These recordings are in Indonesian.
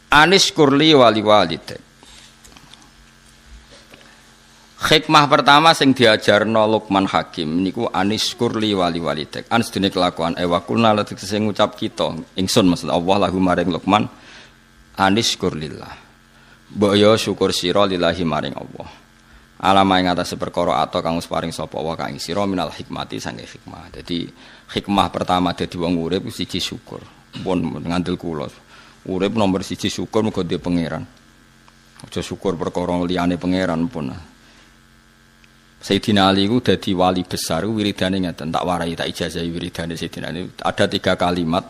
Anis kurli wali walidek. Hikmah pertama sing diajarno Luqman Hakim niku anis kurli wali walidek. An sedene kelakuan wa kulna lan sing ngucap kita ingsun maksud Allah lahu maring Luqman anis kurlillah. Mbok yo syukur sira lillahi maring Allah. Alama ing atase perkara ato kang paring sapa wa kang sira minal hikmati sange hikmah. Dadi hikmah pertama dadi wong urip siji syukur. Pun ngandel kula. Urip nomor siji syukur muga dhe pangeran. Aja syukur perkara liyane pangeran pun. Sayyidina Ali itu dadi wali besar wiridane ngeten tak warai tak ijazahi wiridane Sayyidina Ali. Ada 3 kalimat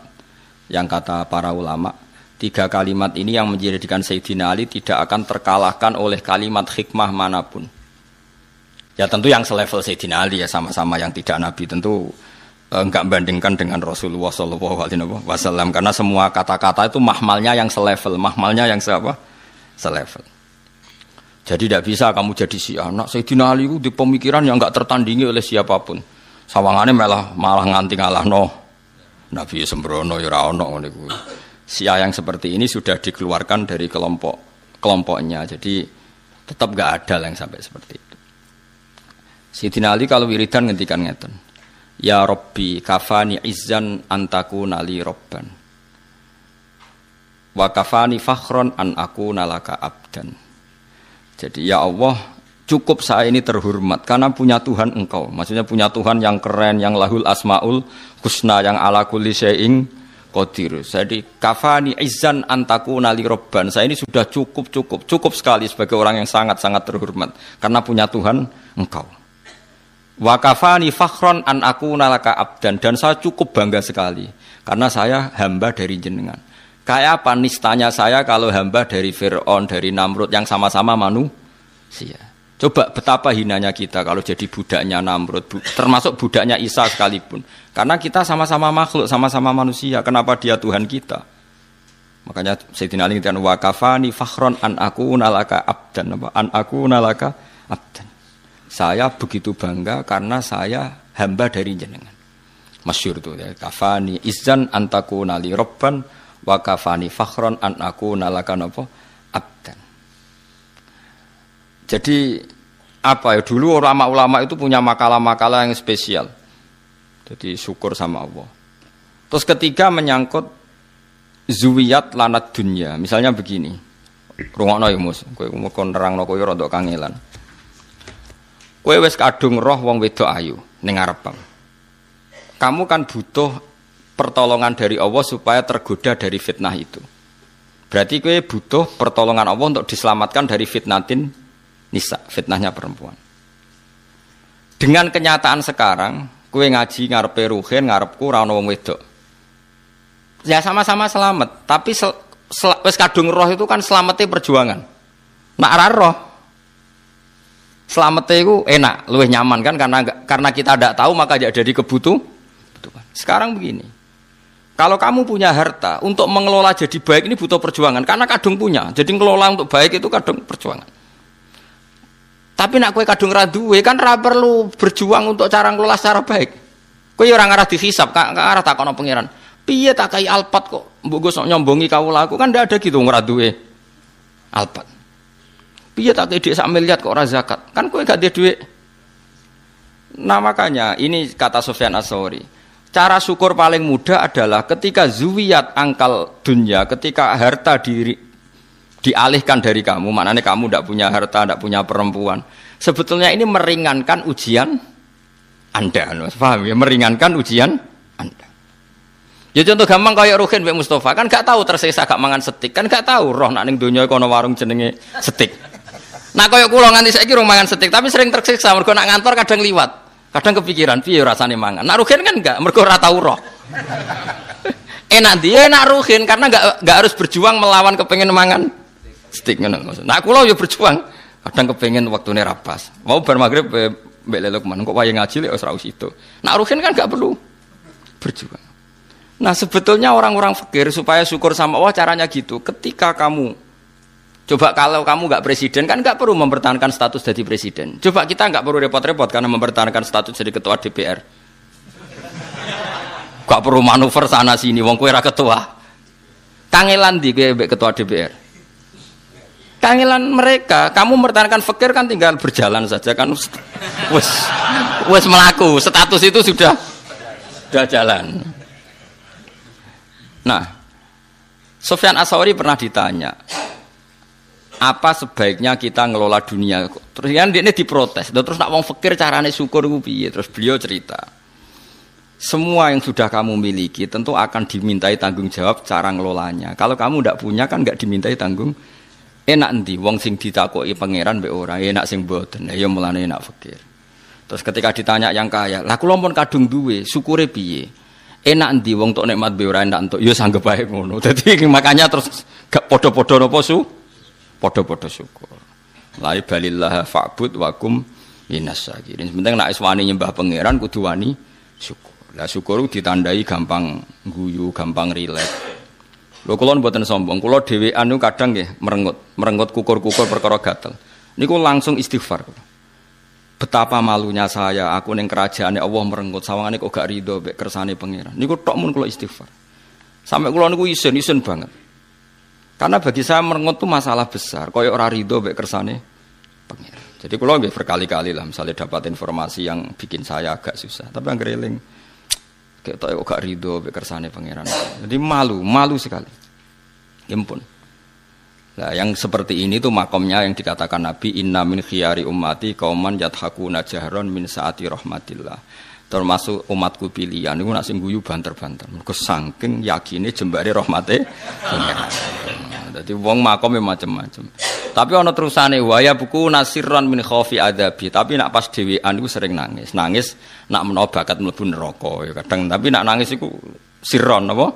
yang kata para ulama, 3 kalimat ini yang menjadikan Sayyidina Ali tidak akan terkalahkan oleh kalimat hikmah manapun. Ya tentu yang selevel Sayyidina Ali ya sama-sama yang tidak nabi tentu enggak bandingkan dengan Rasulullah sallallahu alaihi wasallam karena semua kata-kata itu mahmalnya yang selevel, mahmalnya yang selevel. Jadi tidak bisa kamu jadi anak Sayyidina Ali itu di pemikiran yang enggak tertandingi oleh siapapun. Sawangane malah nganti ngalahno Nabi sembrono ya ora ono ngene kuwi. Syiah yang seperti ini sudah dikeluarkan dari kelompoknya. Jadi tetap enggak ada yang sampai seperti itu. Sayyidina Ali kalau wiridan ngendikan ngeten. Ya Rabbi kafani izzan antakuna li robban. Wa kafani fakhron an akuna laka abdan. Jadi ya Allah cukup saya ini terhormat karena punya Tuhan engkau. Maksudnya punya Tuhan yang keren, yang lahul asmaul husna, yang ala kulli syai'in qadir. Jadi kafani izzan antakuna li robban. Saya ini sudah cukup sekali sebagai orang yang sangat-sangat terhormat karena punya Tuhan engkau. Wa kafani fakhron an akuna laka abdan, dan saya cukup bangga sekali karena saya hamba dari jenengan. Kayak apa nistanya saya kalau hamba dari Fir'aun, dari Namrud yang sama-sama manusia. Coba betapa hinanya kita kalau jadi budaknya Namrud, termasuk budaknya Isa sekalipun. Karena kita sama-sama makhluk, sama-sama manusia. Kenapa dia Tuhan kita? Makanya Sayyidina Ali ngatakan wa kafani fakhron an akuna laka abdan, an akuna laka abdan. Saya begitu bangga karena saya hamba dari jenengan. Masyhur itu ya, kafani izzan antakuna li robban wa kafani fakhron an akuna laka abdan. Jadi apa ya, dulu ulama-ulama itu punya makalah-makalah yang spesial. Jadi syukur sama Allah. Terus ketiga menyangkut zuwiyat lanat dunya. Misalnya begini. Rungokno ya Mus, kowe kon nerangno kowe rada kangelan. Kowe wis kadung roh wong wedok ayu ning ngarepmu. Kamu kan butuh pertolongan dari Allah supaya tergoda dari fitnah itu. Berarti kowe butuh pertolongan Allah untuk diselamatkan dari fitnatin nisa, fitnahnya perempuan. Dengan kenyataan sekarang, kowe ngaji ngarepe ruhin, ngarepku ora ono wong wedok. Ya sama-sama selamat, tapi wis kadung roh itu kan selamate perjuangan. Nak ora roh selamate iku enak, luwih nyaman kan karena kita tidak tahu maka jadi kebutuhan. Sekarang begini. Kalau kamu punya harta, untuk mengelola jadi baik ini butuh perjuangan. Karena kadung punya, jadi mengelola untuk baik itu kadung perjuangan. Tapi nak kowe kadung ra duwe kan ra perlu berjuang untuk cara ngelola secara baik. Kowe ora ngarah dihisab, ngarah takono pangeran. Piye tak kai alpat kok mbok go sok nyombongi kawula aku kan ndak ada gitu ora duwe alpat. Piye tak kai dhuwit sak miliar kok ora zakat? Kan kowe gak duwe dhuwit. Nah makanya ini kata Sufyan Ats-Tsauri. Cara syukur paling mudah adalah ketika zuwiyat angkal dunya, ketika harta dialihkan dari kamu, maknanya kamu tidak punya harta, tidak punya perempuan. Sebetulnya ini meringankan ujian Anda, paham ya? Meringankan ujian Anda. Ya contoh gampang kayak Ruhin Mbak Mustafa, kan gak tahu tersiksa gak mangan steak, kan gak tahu roh nak ning donya kono warung jenenge steak. Nah kayak kula nganti saiki urung mangan steak, tapi sering tersiksa mergo nak ngantor kadang liwat. Kadang kepikiran, piye rasane mangan. Nak Ruhin kan enggak, mergo ora tau roh. Enak dia enak Ruhin karena enggak harus berjuang melawan kepengen mangan steak ngono maksud. Nah kula yo berjuang, kadang kepengen waktune ra pas. Mau bar magrib mbek Lelokman kok wayahe ngaji lek wis ra usido. Nak Ruhin kan enggak perlu berjuang. Nah, sebetulnya orang-orang fakir supaya syukur sama Allah caranya gitu. Ketika kamu coba kalau kamu enggak presiden kan enggak perlu mempertahankan status jadi presiden. Coba kita enggak perlu repot-repot karena mempertahankan status jadi ketua DPR. Enggak perlu manuver sana sini wong kowe ra ketua. Kangelan di ketua DPR. Kangelan mereka, kamu mempertahankan fakir kan tinggal berjalan saja kan, wes melaku, status itu sudah jalan. Nah, Sufyan Ats-Tsauri pernah ditanya, apa sebaiknya kita ngelola dunia? Terus kan dia ini diprotes, terus nak wong fakir carane syukur ku piye? Terus beliau cerita, semua yang sudah kamu miliki tentu akan dimintai tanggung jawab cara ngelolanya. Kalau kamu tidak punya kan nggak dimintai tanggung. Enak endi wong sing ditakoki pangeran mbek ora, enak sing mboten. Ya mulane enak fakir. Terus ketika ditanya yang kaya, lah kula pun kadung duwe, syukure piye? Enak endi wong tok nikmat mbek ora enak entuk, ya sanggep bae ngono. Dadi makanya terus gak padha-padha napa padha-padha syukur. La balillah fa'bud wa kum minas syakirin. Penting nek wis wani nyembah pangeran kudu wani syukur. Lah syukur ditandai gampang guyu, gampang rileks. Lho kula mboten sombong, kula dhewean niku kadang nggih merengut kukur-kukur perkara gatel. Niku langsung istighfar. Betapa malunya saya, aku ning kerajaane Allah merengut sawangane kok gak rido mek kersane pangeran. Niku tok mun kula istighfar. Sampai kula niku isin banget. Karena bagi saya merengut itu masalah besar, kaya ora rido mek kersane pangeran. Jadi kula nggih berkali-kali lah misalnya dapat informasi yang bikin saya agak susah, tapi anggere eling kok gak rido mek kersane pangeran. Jadi malu sekali. Ya ampun. Nah, yang seperti ini tuh makomnya yang dikatakan Nabi inna min khiyari ummati qauman yathakuna jahron min saati rahmatillah. Termasuk umatku pilihan niku nak sing guyu banter-banter. Mergo saking yakine jembare rahmate pangeran. Dadi wong makome macam-macam. Tapi ana terusane waya buku nasirran min khaufi adabi. Tapi nak pas dhewean iku sering nangis. Nangis nak menawa bakat mlebu neraka ya kadang. Tapi nak nangis iku sirron apa?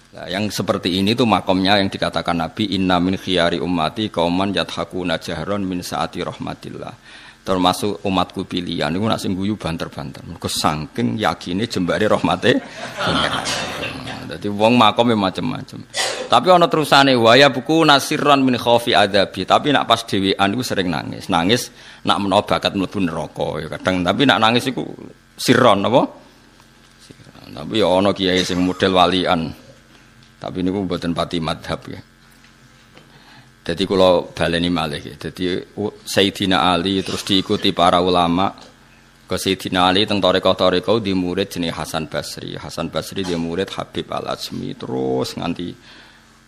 Nah, yang seperti ini tuh makomnya yang dikatakan Nabi inna min khiyari ummati qauman yathakuna jahron min saati rahmatillah. Termasuk umatku pilihan niku nak sing guyu banter-banter. Mergo saking yakine jembare rahmate pangeran. Dadi wong makome macam-macam. Tapi ana terusane waya buku nasirran min khaufi adabi. Tapi nak pas dhewean iku sering nangis. Nangis nak menawa bakat mlebu neraka ya kadang. Tapi nak nangis iku sirron apa? Sirron. Tapi ya ana kiai sing model walian. Tapi niku mboten pati madhab ya. Jadi kalau baleni malih ya. Jadi Sayyidina Ali terus diikuti para ulama. Ke Sayyidina Ali teng tarekah-tarekah di murid jenenge Hasan Basri. Hasan Basri dia murid Habib Al-Ajmi terus nganti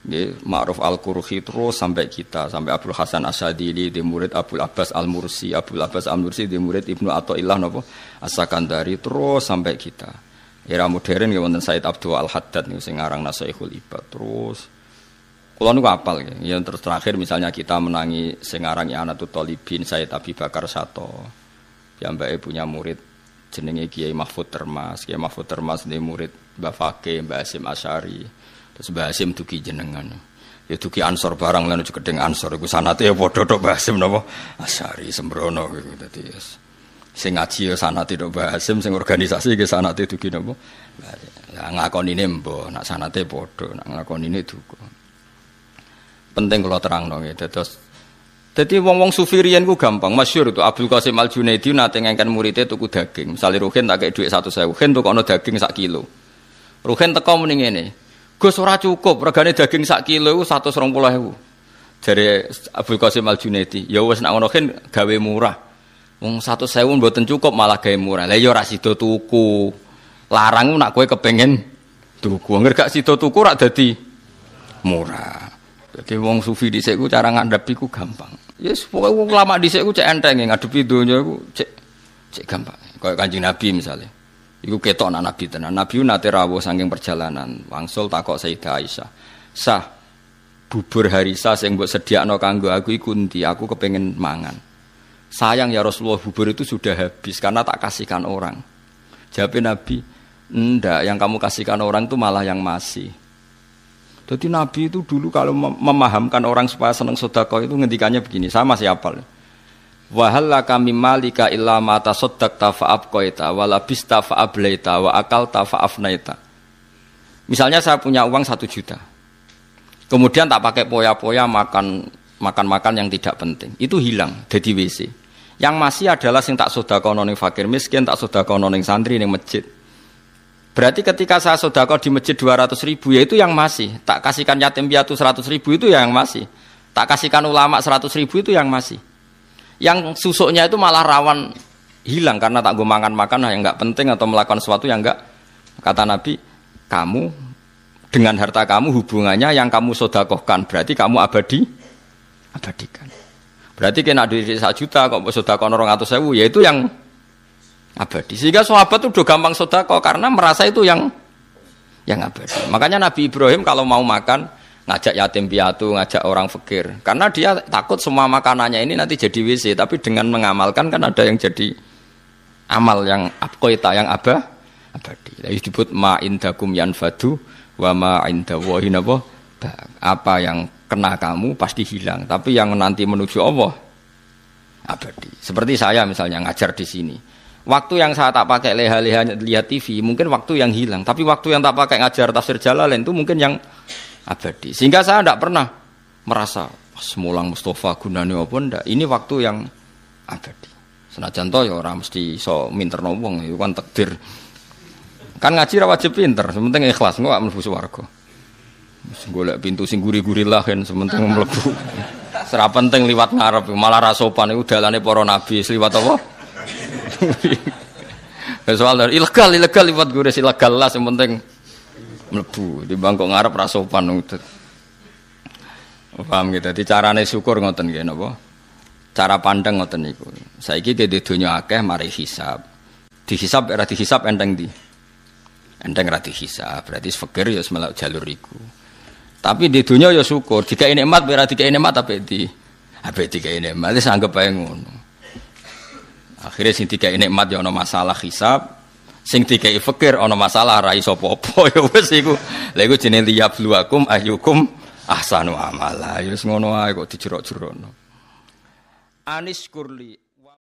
nggih Ma'ruf Al-Qurhi terus sampai kita sampai Abdul Hasan Asyadili di murid Abdul Abbas Al-Mursi. Abdul Abbas Al-Mursi di murid Ibnu Athaillah napa As-Sakandari terus sampai kita. Era modern ya wonten Said Abdul Al-Haddad niku sing aran Nasihul Ibad terus. Kula niku apal ya. Yang terus terakhir misalnya kita menangi sing aran I'anatul Thalibin Said Abi Bakar Sato. Piyambake punya murid jenenge Kiai Mahfud Termas. Kiai Mahfud Termas di murid Mbah Fakih, Mbah Hasyim Asy'ari. Terus Mbah Hasyim dugi jenengan. Ya dugi Ansor barang lan gedeng Ansor iku sanate ya padha tok Mbah Hasyim napa Asy'ari sembrono iku dadi sing ngaji ya sanate tok Mbah Hasyim sing organisasi ke sanate dugi napa lah ngakonine mbah nak sanate padha nak ngakonine duka penting kula terangno nggih dados dadi wong-wong sufi riyen ku gampang masyhur itu Abdul Qasim Al-Junaidi nate ngengken muridé tuku daging misale Ruhin tak kei dhuwit 100.000 Ruhin tukokno daging sak kilo Ruhin teko muni ngene Gus ora cukup regane daging sak kilo iku 120.000 jare Abdul Qasim Al-Junaidi ya wis nak ngono Ruhin gawe murah wong 100.000 mboten cukup malah gawe murah. Lah ya ora sida tuku. Larang nak kowe kepengin tuku. Angger gak sida tuku rak dadi murah. Dadi wong sufi dhisik ku cara ngandhapi ku gampang. Yes, pokoke wong ulama dhisik ku cek enteng ngadepi donya ku cek gampang. Kaya Kanjeng Nabi misale. Iku ketok anak Nabi tenan. Nabi nate rawuh saking perjalanan, wangsul takok Sayyidah Aisyah. Sah bubur harisa sing mbok sediakno kanggo aku iku endi? Aku kepengin mangan. Sayang ya Rasulullah bubur itu sudah habis karena tak kasihkan orang. Jawab Nabi, enggak, yang kamu kasihkan orang itu malah yang masih. Jadi Nabi itu dulu kalau memahamkan orang supaya senang sedekah itu ngendikannya begini, saya masih hafal. Wa hallaka mimmalika illa ma tasaddaqta fa abqaita wa labista fa ablaita wa akalta fa afnaita. Misalnya saya punya uang 1 juta. Kemudian tak pakai poya-poya makan yang tidak penting. Itu hilang dari WC. Yang masih adalah sing tak sedekahno ning fakir miskin, tak sedekahno ning santri ning masjid. Berarti ketika saya sedekah di masjid 200.000 ya itu yang masih. Tak kasihkan yatim piatu 100.000 itu yang masih. Tak kasihkan ulama 100.000 itu yang masih. Yang susuknya itu malah rawan hilang karena tak gue makan yang nggak penting atau melakukan sesuatu yang nggak. Kata Nabi, kamu dengan harta kamu hubungannya yang kamu sedekahkan berarti kamu abadikan. Berarti kena duit 1 juta kok sedekah 200.000 ya itu yang abadi. Sehingga sahabat itu udah gampang sedekah karena merasa itu yang abadi. Makanya Nabi Ibrahim kalau mau makan ngajak yatim piatu, ngajak orang fakir. Karena dia takut semua makanannya ini nanti jadi WC, tapi dengan mengamalkan kan ada yang jadi amal yang abqaita yang abadi. Lah disebut ma indakum yanfadu wa ma indallahi apa yang kena kamu pasti hilang, tapi yang nanti menuju Allah abadi. Seperti saya misalnya ngajar di sini. Waktu yang saya tak pakai leha-leha lihat TV, mungkin waktu yang hilang. Tapi waktu yang tak pakai ngajar tafsir Jalalain itu mungkin yang abadi. Sehingga saya tidak pernah merasa semulang Mustafa gunane apa ndak. Ini waktu yang abadi. Senajan to ya ora mesti iso minterno wong, itu kan takdir. Kan ngaji ra wajib pinter, sementing ikhlas engko mlebu swarga. Wis golek pintu sing guri-guri lah kan sementing mlebu. Ora penting liwat ngarep, malah ra sopan iku dalane para nabi liwat apa? Soal ilegal liwat gures ilegal lah yang penting mlebu di bangkok ngarep ra sopan ngoten. Paham gitu. Dadi carane syukur ngoten nggih napa? Cara pandang ngoten niku. Saiki ke donya akeh mari hisab. Dihisab ora dihisab enteng ndi? Enteng ra dihisab. Berarti fakir ya melok jalur iku. Tapi di donya ya syukur, dikai nikmat ora dikai nikmat apik dikai nikmat wis anggap ae ngono. Akhirnya sing dikai nikmat ya ana masalah hisab, sing dikai fakir ana masalah ra iso apa-apa ya wis iku. Lha iku jenenge liyabluwakum ayyukum ahsanu amala. Ya wis ngono ae kok dijerok-jerokno. Anis kurli